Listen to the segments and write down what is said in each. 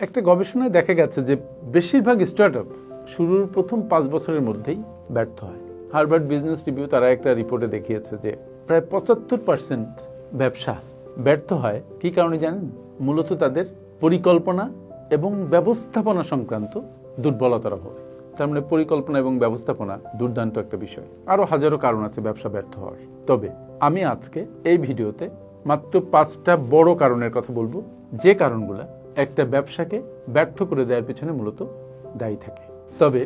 একটা গবেষণায় দেখা গেছে যে বেশিরভাগ স্টার্টআপ শুরুর প্রথম 5 বছরের মধ্যেই ব্যর্থ হয়। হার্ভার্ড বিজনেস রিভিউ তারা একটা রিপোর্টে দেখিয়েছে যে প্রায় 75% ব্যবসা ব্যর্থ হয়। কি কারণে জানেন? মূলত তাদের পরিকল্পনা এবং ব্যবস্থাপনা সংক্রান্ত দুর্বলতার অভাবে। তার মানে পরিকল্পনা এবং ব্যবস্থাপনা দুর্দান্ত একটা বিষয়। আরো হাজারো কারণ আছে ব্যবসা ব্যর্থ হওয়ার। তবে আমি আজকে এই ভিডিওতে মাত্র 5টা বড় কারণের কথা বলবো, যে কারণগুলা একটা ব্যবসাকে ব্যর্থ করে দেওয়ার পিছনে মূলত দায়ী থাকে। তবে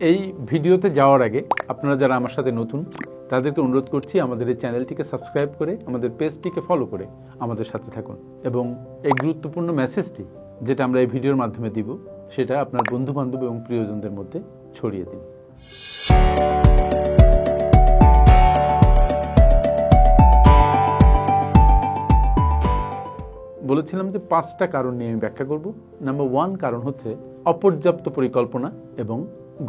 এই ভিডিওতে যাওয়ার আগে আপনারা যারা আমার সাথে নতুন তাদেরকে অনুরোধ করছি আমাদের এই চ্যানেলটিকে সাবস্ক্রাইব করে আমাদের পেজটিকে ফলো করে আমাদের সাথে থাকুন এবং এই গুরুত্বপূর্ণ মেসেজটি যেটা আমরা এই ভিডিওর মাধ্যমে দিব সেটা আপনার বন্ধু বান্ধব এবং প্রিয়জনদের মধ্যে ছড়িয়ে দিন। বলেছিলাম যে 5টা কারণ নিয়ে আমি ব্যাখ্যা করব। নাম্বার 1 কারণ হচ্ছে অপর্যাপ্ত পরিকল্পনা এবং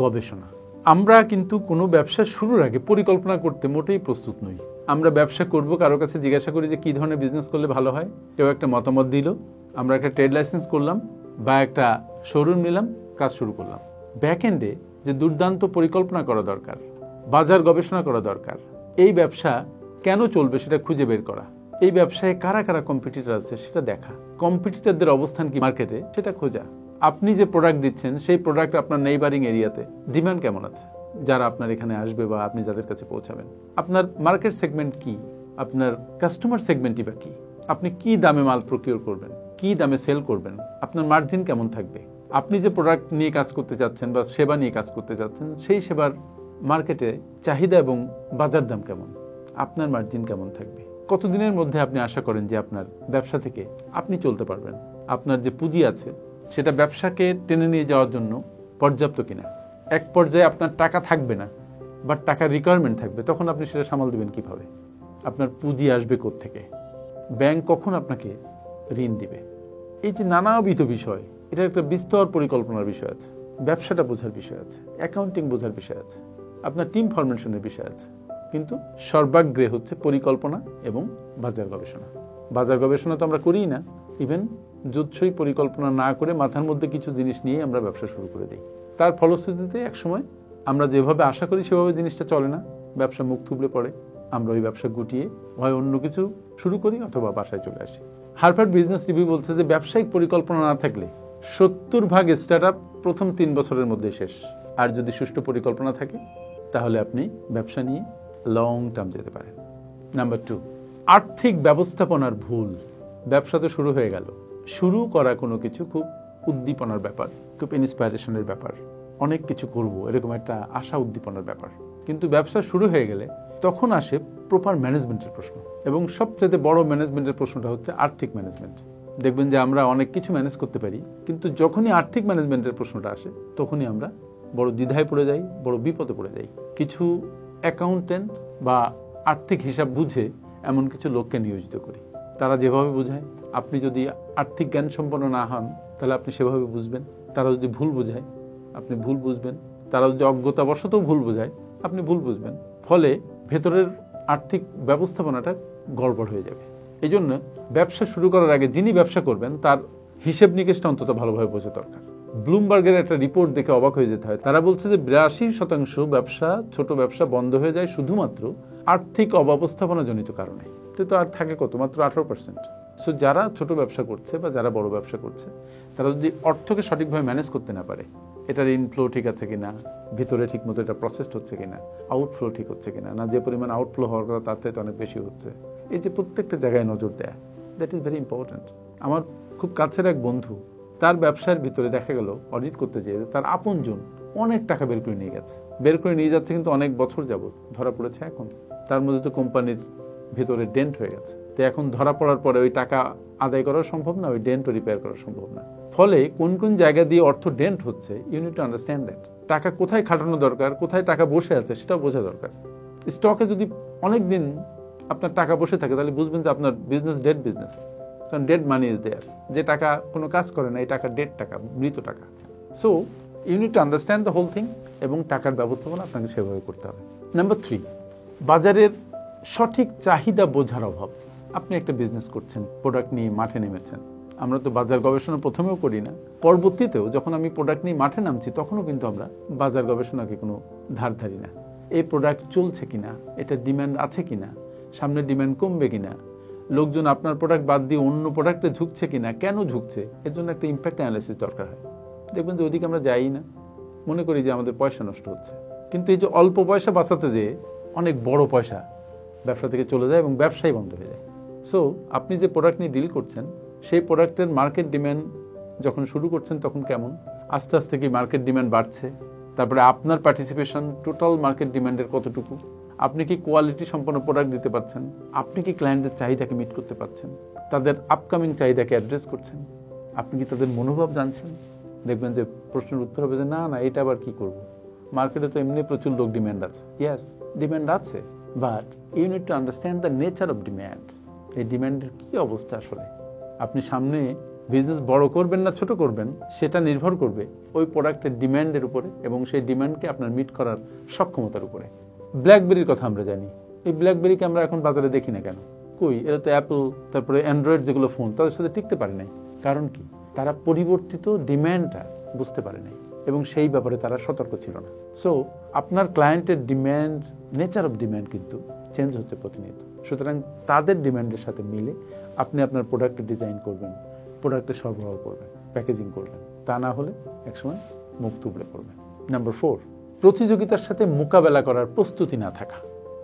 গবেষণা। আমরা কিন্তু কোনো ব্যবসা শুরুর আগে পরিকল্পনা করতে মোটেই প্রস্তুত নই। আমরা ব্যবসা করব, কারো কাছে জিজ্ঞাসা করি যে কি ধরনের বিজনেস করলে ভালো হয়, কেউ একটা মতামত দিল, আমরা একটা ট্রেড লাইসেন্স করলাম বা একটা শোরুম নিলাম, কাজ শুরু করলাম। ব্যাক এন্ডে যে দুর্দান্ত পরিকল্পনা করা দরকার, বাজার গবেষণা করা দরকার, এই ব্যবসা কেন চলবে সেটা খুঁজে বের করা, এই ব্যবসায় কারা কারা কম্পিটিটর আছে সেটা দেখা, কম্পিটিটরদের অবস্থান কি মার্কেটে সেটা খোঁজা, আপনি যে প্রোডাক্ট দিচ্ছেন সেই প্রোডাক্ট আপনার নেইবারিং এরিয়াতে ডিমান্ড কেমন আছে, যারা আপনার এখানে আসবে বা আপনি যাদের কাছে পৌঁছাবেন, আপনার মার্কেট সেগমেন্ট কি, আপনার কাস্টমার সেগমেন্টই বা কি, আপনি কি দামে মাল প্রকিউর করবেন, কি দামে সেল করবেন, আপনার মার্জিন কেমন থাকবে, আপনি যে প্রোডাক্ট নিয়ে কাজ করতে চাচ্ছেন বা সেবা নিয়ে কাজ করতে চাচ্ছেন সেই সেবার মার্কেটে চাহিদা এবং বাজার দাম কেমন, আপনার মার্জিন কেমন থাকবে, কতদিনের মধ্যে আপনি আশা করেন যে আপনার ব্যবসা থেকে আপনি চলতে পারবেন, আপনার যে পুঁজি আছে সেটা ব্যবসাকে টেনে নিয়ে যাওয়ার জন্য পর্যাপ্ত কিনা। এক পর্যায়ে আপনার টাকা থাকবে না বাট টাকার রিকোয়ারমেন্ট থাকবে, তখন আপনি সেটা সামাল দেবেন কিভাবে, আপনার পুঁজি আসবে কোত্থেকে, ব্যাংক কখন আপনাকে ঋণ দিবে, এই যে নানাবিধ বিষয়, এটা একটা বিস্তর পরিকল্পনার বিষয় আছে, ব্যবসাটা বোঝার বিষয় আছে, অ্যাকাউন্টিং বোঝার বিষয় আছে, আপনার টিম ফরমেশনের বিষয় আছে, কিন্তু সর্বাগ্রে হচ্ছে পরিকল্পনা এবং বাজার গবেষণা। বাজার গবেষণা তো আমরা করিই না, ইভেন যুদ্ধই পরিকল্পনা না করে মাথার মধ্যে কিছু জিনিস নিয়ে আমরা ব্যবসা শুরু করে দিই। তার ফলশ্রুতিতে একসময় আমরা যেভাবে আশা করি সেভাবে জিনিসটা চলে না, ব্যবসা মুখ থুবড়ে পড়ে, আমরা ওই ব্যবসা গুটিয়ে হয় অন্য কিছু শুরু করি অথবা বাসায় চলে আসি। হার্ভার্ড বিজনেস রিভিউ বলছে যে ব্যবসায়িক পরিকল্পনা না থাকলে 70% স্টার্টআপ প্রথম 3 বছরের মধ্যে শেষ। আর যদি সুষ্ঠু পরিকল্পনা থাকে তাহলে আপনি ব্যবসা নিয়ে লং টার্ম যেতে পারেন। নাম্বার 2, আর্থিক ব্যবস্থাপনার ভুল। ব্যবসা তো শুরু হয়ে গেল, শুরু করা কোনো কিছু খুব উদ্দীপনার ব্যাপার, খুব ইন্সপাইরেশনের ব্যাপার, অনেক কিছু করব এরকম একটা আশা উদ্দীপনার ব্যাপার, কিন্তু ব্যবসা শুরু হয়ে গেলে তখন আসে প্রপার ম্যানেজমেন্টের প্রশ্ন, এবং সবচেয়ে বড় ম্যানেজমেন্টের প্রশ্নটা হচ্ছে আর্থিক ম্যানেজমেন্ট। দেখবেন যে আমরা অনেক কিছু ম্যানেজ করতে পারি, কিন্তু যখনই আর্থিক ম্যানেজমেন্টের প্রশ্নটা আসে তখনই আমরা বড় দ্বিধায় পড়ে যাই, বড় বিপদে পড়ে যাই। কিছু অ্যাকাউন্টেন্ট বা আর্থিক হিসাব বুঝে এমন কিছু লোককে নিয়োজিত করি, তারা যেভাবে বোঝায় আপনি যদি আর্থিক জ্ঞান সম্পন্ন না হন তাহলে আপনি সেভাবে বুঝবেন, তারা যদি ভুল বোঝায় আপনি ভুল বুঝবেন, তারা যদি অজ্ঞতাবশতও ভুল বোঝায় আপনি ভুল বুঝবেন, ফলে ভেতরের আর্থিক ব্যবস্থাপনাটা গড়বড় হয়ে যাবে। এই জন্য ব্যবসা শুরু করার আগে যিনি ব্যবসা করবেন তার হিসেব নিকেশটা অন্তত ভালোভাবে বোঝা দরকার। ব্লুমবার্গের একটা রিপোর্ট দেখে অবাক হয়ে যেতে হয়, তারা বলছে যে 82% ব্যবসা, ছোট ব্যবসা বন্ধ হয়ে যায় শুধুমাত্র আর্থিক অব্যবস্থাপনা জনিত কারণে। তো আর থাকে কত, মাত্র 18%। সো যারা ছোট ব্যবসা করছে বা যারা বড় ব্যবসা করছে তারা যদি অর্থকে সঠিকভাবে ম্যানেজ করতে না পারে, এটার ইনফ্লো ঠিক আছে কিনা, ভিতরে ঠিক মতো এটা প্রসেসড হচ্ছে কিনা, আউটফ্লো ঠিক হচ্ছে কিনা, না যে পরিমাণ আউটফ্লো হওয়ার কথা তার চাইতে অনেক বেশি হচ্ছে, এই যে প্রত্যেকটা জায়গায় নজর দেয়া, দ্যাট ইজ ভেরি ইম্পর্টেন্ট। আমার খুব কাছের এক বন্ধু, তার ব্যবসার ভিতরে দেখা গেল অডিট করতে যেয়ে তার আপনজন অনেক টাকা বের করে নিয়ে যাচ্ছে, কিন্তু অনেক বছর যাবত ধরা পড়েছে। এখন তার মধ্যে তো কোম্পানির ভেতরে ডেন্ট হয়ে গেছে, তো এখন ধরা পড়ার পরে ওই টাকা আদায় করা সম্ভব না, ওই ডেন্টও রিপেয়ার করা সম্ভব না। ফলে কোন কোন জায়গা দিয়ে অর্থ ডেন্ট হচ্ছে, you need to understand that. টাকা কোথায় খাটানো দরকার, কোথায় টাকা বসে আছে সেটাও বোঝা দরকার। স্টকে যদি অনেক দিন আপনার টাকা বসে থাকে তাহলে বুঝবেন যে আপনার বিজনেস ডেড বিজনেস, কারণ ডেড মানি ইজ দেয়ার। যে টাকা কোনো কাজ করে না এই টাকা ডেড টাকা, মৃত টাকা। So you need to understand the whole thing, এবং টাকার ব্যবস্থাপনা আপনাকে সেভাবে করতে হবে। নাম্বার 3, বাজারের সঠিক চাহিদা বোঝার অভাব। আপনি একটা বিজনেস করছেন, প্রোডাক্ট নিয়ে মাঠে নেমেছেন, আমরা তো বাজার গবেষণা প্রথমেও করি না, পরবর্তীতেও যখন আমি প্রোডাক্ট নিয়ে মাঠে নামছি তখনও কিন্তু আমরা বাজার গবেষণাকে কোনো ধার ধারি না। এই প্রোডাক্ট চলছে কিনা, এটা ডিমান্ড আছে কিনা, সামনে ডিমান্ড কমবে কিনা, লোকজন আপনার প্রোডাক্ট বাদ দিয়ে অন্য প্রোডাক্টে ঝুঁকছে কিনা, কেন ঝুঁকছে, এর জন্য একটা ইম্প্যাক্ট অ্যানালাইসিস দরকার হয়। দেখবেন যে ওদিকে আমরা যাই না, মনে করি যে আমাদের পয়সা নষ্ট হচ্ছে, কিন্তু এই যে অল্প পয়সা বাঁচাতে যেয়ে অনেক বড় পয়সা ব্যবসা থেকে চলে যায় এবং ব্যবসাই বন্ধ হয়ে যায়। সো আপনি যে প্রোডাক্ট নিয়ে ডিল করছেন সেই প্রোডাক্টের মার্কেট ডিমান্ড যখন শুরু করছেন তখন কেমন, আস্তে আস্তে কি মার্কেট ডিমান্ড বাড়ছে, তারপরে আপনার পার্টিসিপেশন টোটাল মার্কেট ডিমান্ডের কতটুকু, আপনি কি কোয়ালিটি সম্পন্ন প্রোডাক্ট দিতে পারছেন, আপনি কি ক্লায়েন্টদের চাহিদাকে মিট করতে পারছেন, তাদের আপকামিং চাহিদাকে অ্যাড্রেস করছেন, আপনি কি তাদের মনোভাব জানছেন। দেখবেন যে প্রশ্নের উত্তর হবে যে না না এটা আবার কি করব, মার্কেটে তো এমনি প্রচুর লোক ডিমান্ড আছে। ইয়েস, ডিমান্ড আছে, but you need to understand the nature of demand. এই ডিমান্ডের কি অবস্থা আসলে, আপনি সামনে বিজনেস বড় করবেন না ছোট করবেন সেটা নির্ভর করবে ওই প্রোডাক্টের ডিমান্ডের উপরে এবং সেই ডিমান্ডকে আপনার মিট করার সক্ষমতার উপরে। ব্ল্যাকবেরির কথা আমরা জানি, এই ব্ল্যাকবেরিকে আমরা এখন বাজারে দেখি না কেন, কই, এরা তো অ্যাপল তারপরে অ্যান্ড্রয়েড যেগুলো ফোন তাদের সাথে টিকতে পারে নাই। কারণ কি, তারা পরিবর্তিত ডিমান্ডটা বুঝতে পারে নাই এবং সেই ব্যাপারে তারা সতর্ক ছিল না। সো আপনার ক্লায়েন্টের ডিমান্ড, নেচার অফ ডিমান্ড কিন্তু চেঞ্জ হচ্ছে প্রতিনিয়ত। সুতরাং তাদের ডিমান্ডের সাথে মিলে আপনি আপনার প্রোডাক্ট ডিজাইন করবেন, প্রোডাক্টের সরবরাহ করবেন, প্যাকেজিং করবেন, তা না হলে একসময় মুখ তুবড়ে পড়বেন। নাম্বার 4, প্রতিযোগিতার সাথে মোকাবেলা করার প্রস্তুতি না থাকা।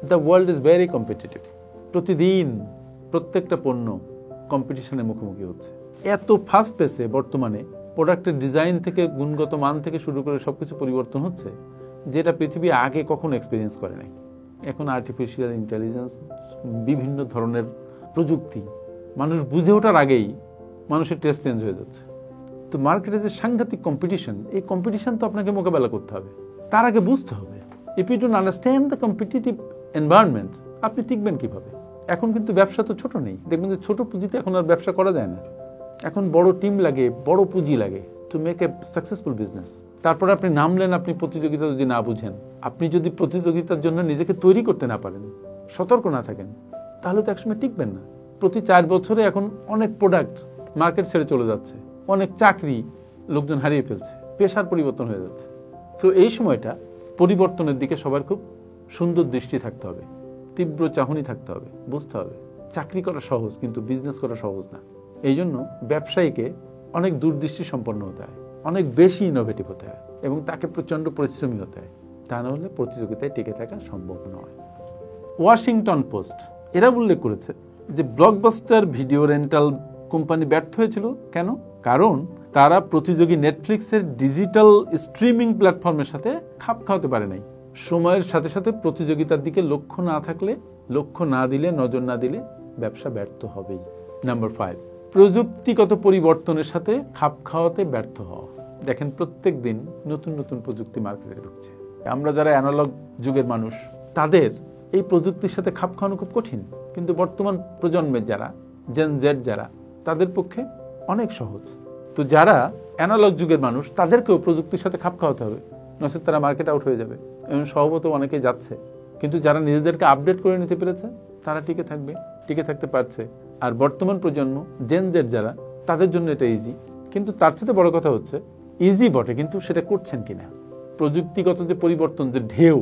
The world is very competitive. প্রতিদিন প্রত্যেকটা পণ্য কম্পিটিশনের মুখোমুখি হচ্ছে। এত ফাস্ট পেসে বর্তমানে প্রোডাক্টের ডিজাইন থেকে গুণগত মান থেকে শুরু করে সবকিছু পরিবর্তন হচ্ছে, যেটা পৃথিবী আগে কখনো এক্সপিরিয়েন্স করে নাই। এখন আর্টিফিশিয়াল ইন্টেলিজেন্স, বিভিন্ন ধরনের প্রযুক্তি, মানুষ বুঝে ওঠার আগেই মানুষের টেস্ট চেঞ্জ হয়ে যাচ্ছে। তো মার্কেটে যে সাংঘাতিক কম্পিটিশন, এই কম্পিটিশন তো আপনাকে মোকাবেলা করতে হবে, তার আগে বুঝতে হবে। If you don't understand the competitive environment, আপনি টিকবেন কিভাবে? এখন কিন্তু ব্যবসা তো ছোট নেই, দেখবেন যে ছোট পুঁজিতে এখন আর ব্যবসা করা যায় না। এখন বড় টিম লাগে, বড় পুঁজি লাগে to make a successful business. তারপরে আপনি নামলেন, আপনি প্রতিযোগিতা যদি না বুঝেন, আপনি যদি প্রতিযোগিতার জন্য নিজেকে তৈরি করতে না পারেন, সতর্ক না থাকেন, তাহলে তো একসময় টিকবেন না। প্রতি 4 বছরে এখন অনেক প্রোডাক্ট মার্কেট ছেড়ে চলে যাচ্ছে, অনেক চাকরি লোকজন হারিয়ে ফেলছে, পেশার পরিবর্তন হয়ে যাচ্ছে। তো এই সময়টা পরিবর্তনের দিকে সবার খুব সুন্দর দৃষ্টি থাকতে হবে, তীব্র চাহনি থাকতে হবে, বুঝতে হবে চাকরি করা সহজ কিন্তু বিজনেস করা সহজ না। এই জন্য ব্যবসায়ীকে অনেক দূরদৃষ্টি সম্পন্ন হতে হয়, অনেক বেশি ইনোভেটিভ হতে হয় এবং তাকে প্রচন্ড পরিশ্রমী হতে হয়, তা না হলে প্রতিযোগিতায় টিকে থাকা সম্ভব নয়। ওয়াশিংটন পোস্ট এরা উল্লেখ করেছে যে ব্লকবাস্টার ভিডিও রেন্টাল কোম্পানি ব্যর্থ হয়েছিল কেন? কারণ তারা প্রতিযোগী নেটফ্লিক্সের ডিজিটাল স্ট্রিমিং প্ল্যাটফর্মের সাথে খাপ খাওয়াতে পারে নাই। সময়ের সাথে সাথে প্রতিযোগিতার দিকে লক্ষ্য না থাকলে, লক্ষ্য না দিলে, নজর না দিলে ব্যবসা ব্যর্থ হবেই। নাম্বার 5, প্রযুক্তিগত পরিবর্তনের সাথে খাপ খাওয়াতে ব্যর্থ হওয়া। দেখেন প্রত্যেক দিন নতুন নতুন প্রযুক্তি মার্কেটে ঢুকছে। আমরা যারা অ্যানালগ যুগের মানুষ, তাদের এই প্রযুক্তির সাথে খাপ খাওয়ানো খুব কঠিন, কিন্তু বর্তমান প্রজন্মের যারা জেন জেড যারা, তাদের পক্ষে অনেক সহজ। তো যারা অ্যানালগ যুগের মানুষ, তাদেরকেও প্রযুক্তির সাথে খাপ খাওয়াতে হবে, নচেত তারা মার্কেট আউট হয়ে যাবে। এবং সম্ভবত অনেকে যাচ্ছে, কিন্তু যারা নিজেদেরকে আপডেট করে নিতে পেরেছে তারা টিকে থাকবে, টিকে থাকতে পারছে। আর বর্তমান প্রজন্ম জেন জেড যারা, তাদের জন্য এটা ইজি, কিন্তু তার চেয়ে বড় কথা হচ্ছে ইজি বটে, কিন্তু সেটা করছেন কিনা। প্রযুক্তিগত যে পরিবর্তন, যে ঢেউ,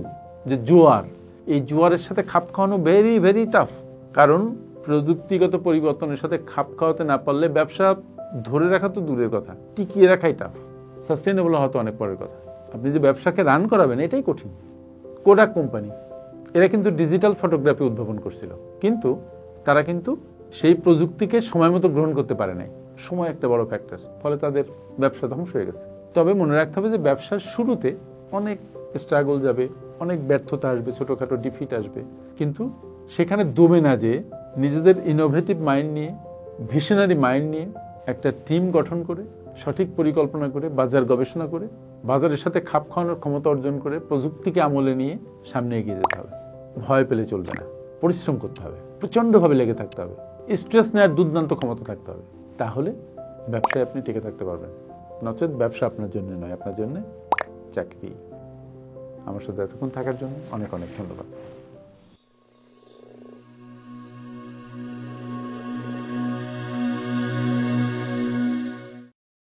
যে জোয়ার, এই জোয়ারের সাথে খাপ খাওয়ানো ভেরি ভেরি টাফ। কারণ প্রযুক্তিগত পরিবর্তনের সাথে খাপ খাওয়াতে না পারলে ব্যবসা ধরে রাখা তো দূরের কথা, টিকিয়ে রাখাই টাফ। সাস্টেনেবল হওয়া তো অনেক পরের কথা। আপনি যে ব্যবসাকে রান করাবেন এটাই কঠিন। কোডাক কোম্পানি, এরা কিন্তু ডিজিটাল ফটোগ্রাফি উদ্ভাবন করছিল, কিন্তু তারা কিন্তু সেই প্রযুক্তিকে সময় মতো গ্রহণ করতে পারে নাই। সময় একটা বড় ফ্যাক্টর, ফলে তাদের ব্যবসা ধ্বংস হয়ে গেছে। তবে মনে রাখতে হবে যে ব্যবসার শুরুতে অনেক স্ট্রাগল যাবে, অনেক ব্যর্থতা আসবে, ছোটখাটো ডিফিট আসবে, কিন্তু সেখানে দমে না যে নিজেদের ইনোভেটিভ মাইন্ড নিয়ে, ভিশনারি মাইন্ড নিয়ে একটা টিম গঠন করে, সঠিক পরিকল্পনা করে, বাজার গবেষণা করে, বাজারের সাথে খাপ খাওয়ানোর ক্ষমতা অর্জন করে, প্রযুক্তিকে আমলে নিয়ে সামনে এগিয়ে যেতে হবে। ভয় পেলে চলবে না, পরিশ্রম করতে হবে, প্রচন্ডভাবে লেগে থাকতে হবে, স্ট্রেস নেওয়ার দুর্দান্ত ক্ষমতা থাকতে হবে। তাহলে ব্যবসায় আপনি টিকে থাকতে পারবেন। নচেত ব্যবসা আপনার জন্য নয়, আপনার জন্য চাকরি। আমার সাথে এতক্ষণ থাকার জন্য অনেক অনেক ধন্যবাদ।